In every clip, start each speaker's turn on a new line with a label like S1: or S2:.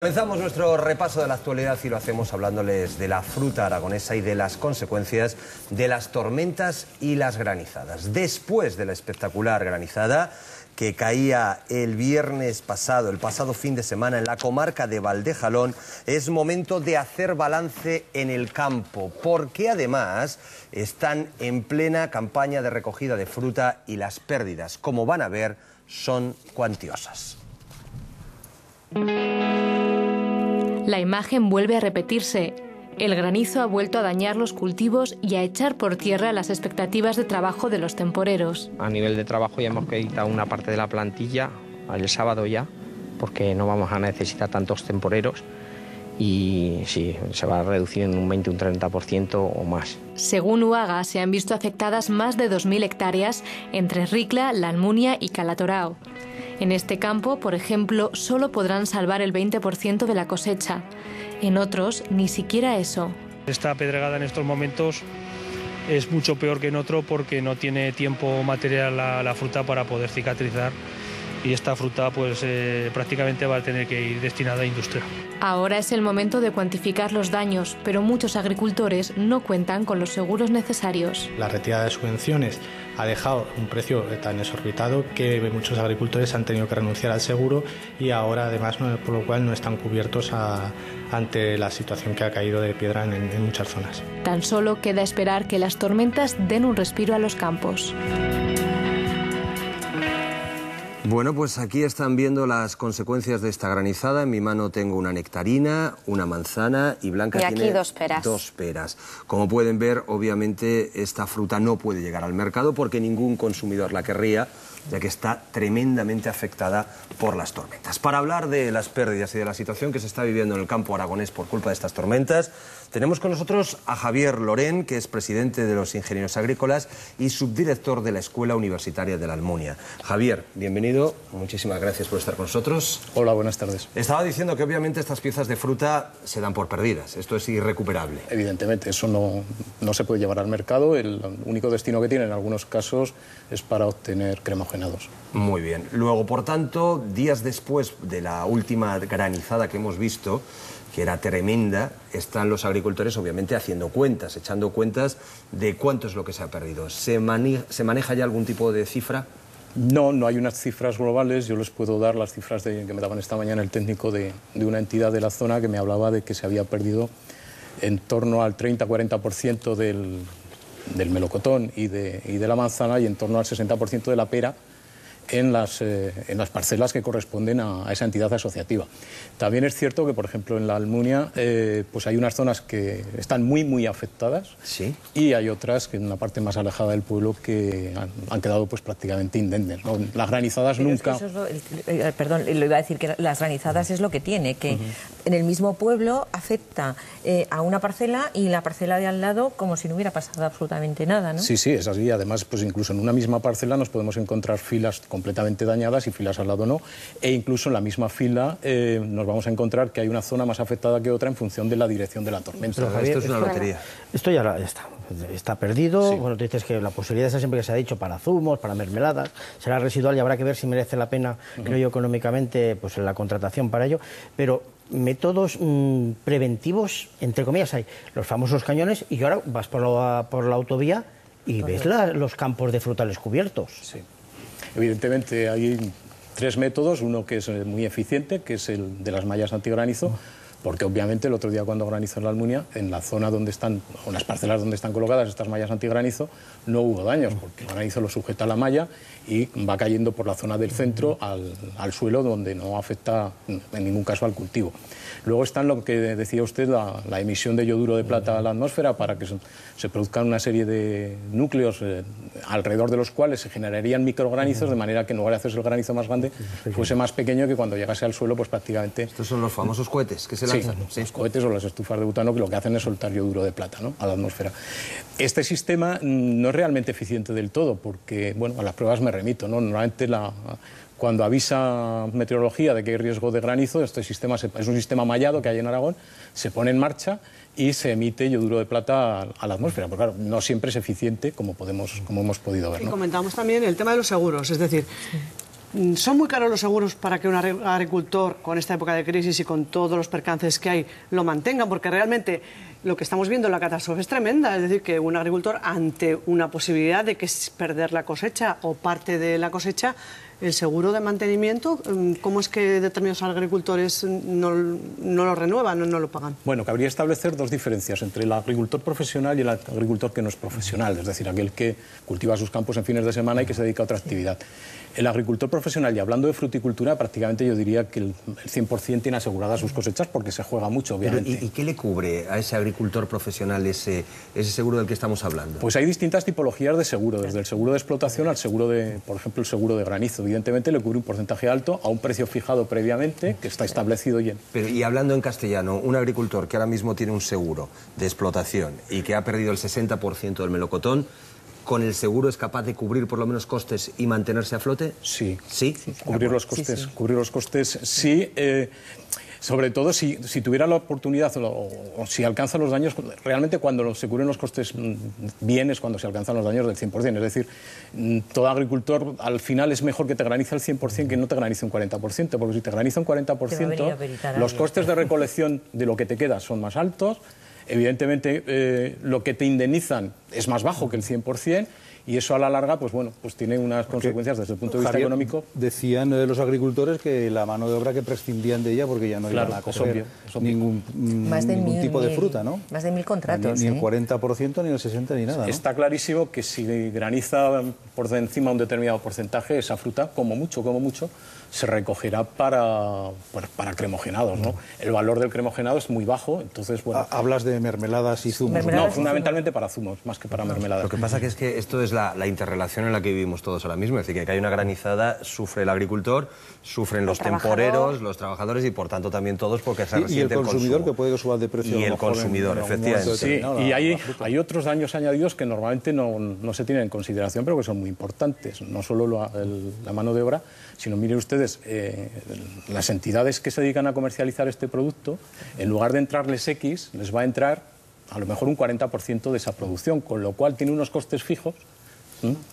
S1: Comenzamos nuestro repaso de la actualidad y lo hacemos hablándoles de la fruta aragonesa y de las consecuencias de las tormentas y las granizadas. Después de la espectacular granizada que caía el viernes pasado, el pasado fin de semana en la comarca de Valdejalón, es momento de hacer balance en el campo, porque además están en plena campaña de recogida de fruta y las pérdidas, como van a ver, son cuantiosas.
S2: La imagen vuelve a repetirse. El granizo ha vuelto a dañar los cultivos y a echar por tierra las expectativas de trabajo de los temporeros.
S3: A nivel de trabajo ya hemos quitado una parte de la plantilla, el sábado ya, porque no vamos a necesitar tantos temporeros y sí, se va a reducir en un 20 o un 30% o más.
S2: Según UAGA, se han visto afectadas más de 2.000 hectáreas entre Ricla, La Almunia y Calatorao. En este campo, por ejemplo, solo podrán salvar el 20% de la cosecha. En otros, ni siquiera eso.
S4: Esta pedregada en estos momentos es mucho peor que en otro porque no tiene tiempo material la fruta para poder cicatrizar y esta fruta pues prácticamente va a tener que ir destinada a industria.
S2: Ahora es el momento de cuantificar los daños, pero muchos agricultores no cuentan con los seguros necesarios.
S5: La retirada de subvenciones ha dejado un precio tan exorbitado que muchos agricultores han tenido que renunciar al seguro y ahora además por lo cual no están cubiertos ante la situación que ha caído de piedra en muchas zonas.
S2: Tan solo queda esperar que las tormentas den un respiro a los campos.
S1: Bueno, pues aquí están viendo las consecuencias de esta granizada. En mi mano tengo una nectarina, una manzana y Blanca tiene
S6: dos peras.
S1: Dos peras. Como pueden ver, obviamente esta fruta no puede llegar al mercado porque ningún consumidor la querría, ya que está tremendamente afectada por las tormentas. Para hablar de las pérdidas y de la situación que se está viviendo en el campo aragonés por culpa de estas tormentas, tenemos con nosotros a Javier Lorén, que es presidente de los Ingenieros Agrícolas y subdirector de la Escuela Universitaria de la Almunia. Javier, bienvenido, muchísimas gracias por estar con nosotros.
S7: Hola, buenas tardes.
S1: Estaba diciendo que obviamente estas piezas de fruta se dan por perdidas, esto es irrecuperable.
S7: Evidentemente, eso no se puede llevar al mercado, el único destino que tiene en algunos casos es para obtener cremogenados.
S1: Muy bien, luego por tanto, días después de la última granizada que hemos visto, que era tremenda, están los agricultores obviamente haciendo cuentas, echando cuentas de cuánto es lo que se ha perdido. ¿Se maneja ya algún tipo de cifra?
S7: No hay unas cifras globales. Yo les puedo dar las cifras que me daban esta mañana el técnico de una entidad de la zona que me hablaba de que se había perdido en torno al 30-40% del melocotón y de la manzana y en torno al 60% de la pera en las parcelas que corresponden a esa entidad asociativa. También es cierto que, por ejemplo, en la Almunia pues hay unas zonas que están muy afectadas. ¿Sí? Y hay otras que en una parte más alejada del pueblo que han quedado pues prácticamente indemnes, ¿no? Las granizadas pero nunca...
S6: Es que eso es perdón, lo iba a decir que las granizadas es lo que tiene, que en el mismo pueblo afecta a una parcela y la parcela de al lado como si no hubiera pasado absolutamente nada, ¿no?
S7: Sí, es así. Además, pues incluso en una misma parcela nos podemos encontrar filas completamente dañadas y filas al lado no, e incluso en la misma fila nos vamos a encontrar que hay una zona más afectada que otra en función de la dirección de la tormenta.
S1: Pero, Javier, esto es una lotería.
S8: Esto ya está perdido.
S7: Sí.
S8: Bueno, tú dices que la posibilidad esa siempre que se ha dicho para zumos, para mermeladas, será residual y habrá que ver si merece la pena, creo yo, económicamente, pues la contratación para ello, pero métodos preventivos, entre comillas, hay los famosos cañones y ahora vas por la autovía y ves los campos de frutales cubiertos.
S7: Sí. Evidentemente hay tres métodos, uno que es muy eficiente, que es el de las mallas antigranizo, porque obviamente el otro día cuando granizó en la Almunia, en la zona donde están, o en las parcelas donde están colocadas estas mallas antigranizo, no hubo daños, porque el granizo lo sujeta a la malla y va cayendo por la zona del centro al suelo, donde no afecta en ningún caso al cultivo. Luego está lo que decía usted, la emisión de yoduro de plata a la atmósfera para que se produzcan una serie de núcleos alrededor de los cuales se generarían microgranizos, de manera que en lugar de hacerse el granizo más grande, fuese más pequeño, que cuando llegase al suelo, pues prácticamente...
S1: Estos son los famosos cohetes que se lanzan.
S7: Sí, los cohetes o las estufas de butano que lo que hacen es soltar yoduro de plata, ¿no?, a la atmósfera. Este sistema no es realmente eficiente del todo, porque, bueno, a las pruebas me remito, ¿no? Normalmente cuando avisa meteorología de que hay riesgo de granizo, este sistema es un sistema mallado que hay en Aragón, se pone en marcha y se emite yoduro de plata a la atmósfera. Porque claro, no siempre es eficiente como hemos podido ver, ¿no?
S9: Y comentamos también el tema de los seguros, es decir, ¿Son muy caros los seguros para que un agricultor, con esta época de crisis y con todos los percances que hay, lo mantengan? Porque realmente lo que estamos viendo en la catástrofe es tremenda. Es decir, que un agricultor, ante una posibilidad de que perder la cosecha o parte de la cosecha, el seguro de mantenimiento, ¿cómo es que determinados agricultores no lo renuevan o no lo pagan?
S7: Bueno, cabría establecer dos diferencias entre el agricultor profesional y el agricultor que no es profesional, es decir, aquel que cultiva sus campos en fines de semana y que se dedica a otra actividad. El agricultor profesional, y hablando de fruticultura, prácticamente yo diría que el 100% tiene aseguradas sus cosechas porque se juega mucho, obviamente.
S1: Pero, ¿y qué le cubre a ese agricultor profesional ese seguro del que estamos hablando?
S7: Pues hay distintas tipologías de seguro, desde el seguro de explotación al seguro de, por ejemplo, el seguro de granizo. Evidentemente le cubre un porcentaje alto a un precio fijado previamente, que está establecido y
S1: Pero, y hablando en castellano, un agricultor que ahora mismo tiene un seguro de explotación y que ha perdido el 60% del melocotón, ¿con el seguro es capaz de cubrir por lo menos costes y mantenerse a flote?
S7: Sí.
S1: ¿Sí?
S7: Cubrir los costes, cubrir los costes, sí. Sobre todo si tuviera la oportunidad o si alcanza los daños, realmente cuando se cubren los costes bien es cuando se alcanzan los daños del 100%. Es decir, todo agricultor al final es mejor que te granice el 100% que no te granice un 40%, porque si te graniza un 40%, los costes de recolección de lo que te queda son más altos. Evidentemente, lo que te indemnizan es más bajo que el 100%, y eso a la larga, pues bueno, pues tiene unas consecuencias desde el punto de vista económico.
S10: Decían los agricultores que la mano de obra que prescindían de ella porque ya no iban a coger ningún tipo de fruta, ¿no?
S6: Más de 1000 contratos.
S10: Ni el 40%, ni el 60%, ni nada, ¿no?
S7: Está clarísimo que si graniza por encima un determinado porcentaje, esa fruta, como mucho, se recogerá para cremogenados, ¿no? El valor del cremogenado es muy bajo, entonces, bueno...
S10: Hablas de mermeladas y zumos.
S7: No, fundamentalmente para zumos, más que para mermeladas.
S1: Lo que pasa es que esto es la interrelación en la que vivimos todos ahora mismo. Es decir, que hay una granizada, sufre el agricultor, sufren los temporeros, los trabajadores y, por tanto, también todos porque se resiente
S10: el consumidor que puede subar de precio.
S1: Y el consumidor, efectivamente.
S7: Sí, y hay otros daños añadidos que normalmente no se tienen en consideración, pero que son muy importantes. No solo la mano de obra, sino, miren ustedes, las entidades que se dedican a comercializar este producto, en lugar de entrarles X, les va a entrar a lo mejor un 40% de esa producción, con lo cual tiene unos costes fijos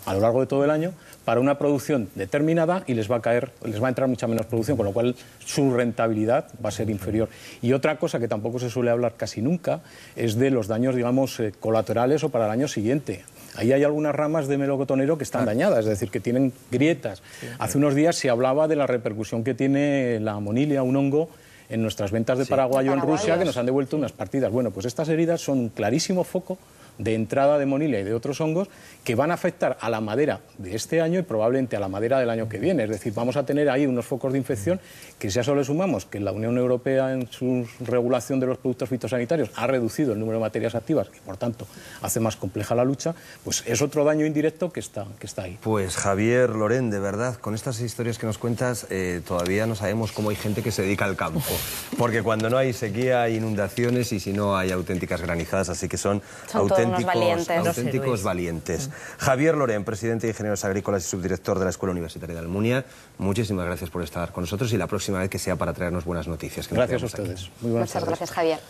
S7: a lo largo de todo el año para una producción determinada y les va a entrar mucha menos producción, con lo cual su rentabilidad va a ser inferior. Y otra cosa que tampoco se suele hablar casi nunca es de los daños, digamos, colaterales o para el año siguiente. Ahí hay algunas ramas de melocotonero que están dañadas, es decir, que tienen grietas. Hace unos días se hablaba de la repercusión que tiene la monilia, un hongo, en nuestras ventas de paraguayo en Rusia, que nos han devuelto unas partidas. Bueno, pues estas heridas son un clarísimo foco de entrada de monilia y de otros hongos que van a afectar a la madera de este año y probablemente a la madera del año que viene. Es decir, vamos a tener ahí unos focos de infección que, si a eso le sumamos que la Unión Europea en su regulación de los productos fitosanitarios ha reducido el número de materias activas y, por tanto, hace más compleja la lucha, pues es otro daño indirecto que está ahí.
S1: Pues Javier Lorén, de verdad, con estas historias que nos cuentas, todavía no sabemos cómo hay gente que se dedica al campo, porque cuando no hay sequía hay inundaciones y si no hay auténticas granizadas, así que son auténticos valientes. Javier Lorén, presidente de Ingenieros Agrícolas y subdirector de la Escuela Universitaria de Almunia, muchísimas gracias por estar con nosotros y la próxima vez que sea para traernos buenas noticias.
S7: Gracias a ustedes.
S11: Muchas gracias, Javier.